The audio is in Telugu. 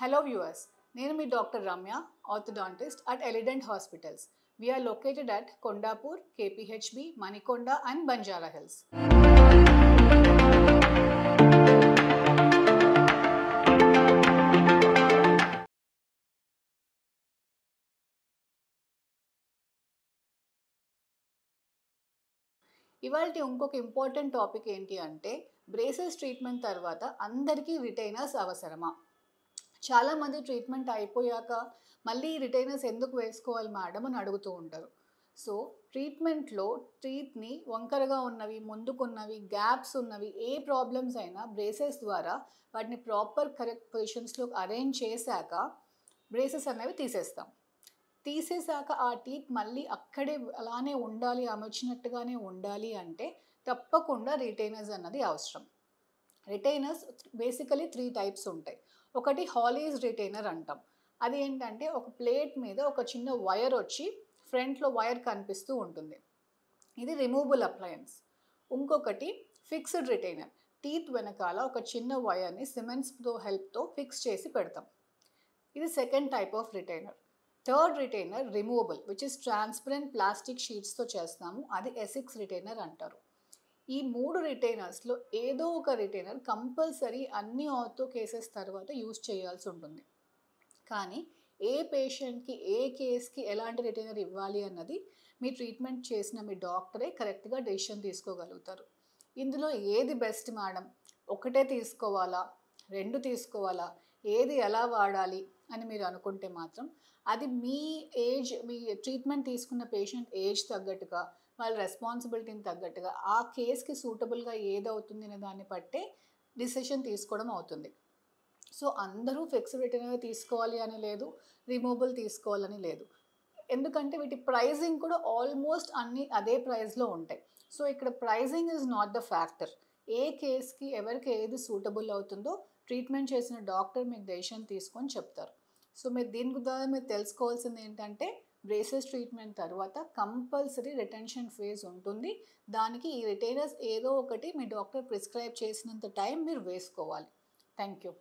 Hello viewers, నేను మీ doctor Ramya, orthodontist at Elident Hospitals. We are located at Kondapur, KPHB, Manikonda and Banjara Hills. ఇవాల్టి ఇంకొక ఇంపార్టెంట్ టాపిక్ ఏంటి అంటే బ్రేసెస్ ట్రీట్మెంట్ తర్వాత అందరికీ రిటైనర్స్ అవసరమా? చాలామంది ట్రీట్మెంట్ అయిపోయాక మళ్ళీ రిటైనర్స్ ఎందుకు వేసుకోవాలి మేడం అని అడుగుతూ ఉంటారు. సో ట్రీట్మెంట్లో టీత్ని వంకరగా ఉన్నవి, ముందుకున్నవి, గ్యాప్స్ ఉన్నవి ఏ ప్రాబ్లమ్స్ అయినా బ్రేసెస్ ద్వారా వాటిని ప్రాపర్ కరెక్ట్ పొజిషన్స్లో అరేంజ్ చేశాక బ్రేసెస్ అనేవి తీసేశాక ఆ టీత్ మళ్ళీ అక్కడే అలానే ఉండాలి, అమర్చినట్టుగానే ఉండాలి అంటే తప్పకుండా రిటైనర్స్ అన్నది అవసరం. రిటైనర్స్ బేసికలీ 3 టైప్స్ ఉంటాయి. ఒకటి హాలీస్ రిటైనర్ అంటాం. అది ఏంటంటే ఒక ప్లేట్ మీద ఒక చిన్న వైర్ వచ్చి ఫ్రంట్లో వైర్ కనిపిస్తూ ఉంటుంది. ఇది రిమూవబుల్ అప్లయన్స్. ఇంకొకటి ఫిక్స్డ్ రిటైనర్. టీత్ వెనకాల ఒక చిన్న వైర్ని సిమెంట్స్తో హెల్ప్తో ఫిక్స్ చేసి పెడతాం. ఇది second type of retainer. Third retainer removable, which is transparent plastic షీట్స్తో చేస్తాము. అది ఎసిక్స్ రిటైనర్ అంటారు. ఈ 3 రిటైనర్స్లో ఏదో ఒక రిటైనర్ కంపల్సరీ అన్ని ఆర్థో కేసెస్ తర్వాత యూజ్ చేయాల్సి ఉంటుంది. కానీ ఏ పేషెంట్కి ఏ కేస్కి ఎలాంటి రిటైనర్ ఇవ్వాలి అన్నది మీ ట్రీట్మెంట్ చేసిన మీ డాక్టరే కరెక్ట్గా డెసిషన్ తీసుకోగలుగుతారు. ఇందులో ఏది బెస్ట్ మేడం, ఒకటే తీసుకోవాలా, 2 తీసుకోవాలా, ఏది ఎలా వాడాలి అని మీరు అనుకుంటే మాత్రం అది మీ ఏజ్, మీ ట్రీట్మెంట్ తీసుకున్న పేషెంట్ ఏజ్ తగ్గట్టుగా, వాళ్ళ రెస్పాన్సిబిలిటీని తగ్గట్టుగా ఆ కేస్కి సూటబుల్గా ఏదవుతుంది అనే దాన్ని బట్టే డిసిషన్ తీసుకోవడం అవుతుంది. సో అందరూ ఫిక్స్డ్ రిటైనర్ తీసుకోవాలి అని లేదు, రిమూవబుల్ తీసుకోవాలని లేదు. ఎందుకంటే వీటి ప్రైజింగ్ కూడా ఆల్మోస్ట్ అన్నీ అదే ప్రైస్లో ఉంటాయి. సో ఇక్కడ pricing is not the factor. ఏ కేస్కి ఎవరికి ఏది సూటబుల్ అవుతుందో ట్రీట్మెంట్ చేసిన డాక్టర్ మీకు డెసిషన్ తీసుకొని చెప్తారు. సో మీరు దీని ద్వారా మీరు తెలుసుకోవాల్సింది ఏంటంటే బ్రేసెస్ ట్రీట్మెంట్ తర్వాత కంపల్సరీ రిటెన్షన్ ఫేజ్ ఉంటుంది. దానికి ఈ రిటైనర్స్ ఏదో ఒకటి మీ డాక్టర్ ప్రిస్క్రైబ్ చేసినంత టైం మీరు వేసుకోవాలి. Thank you.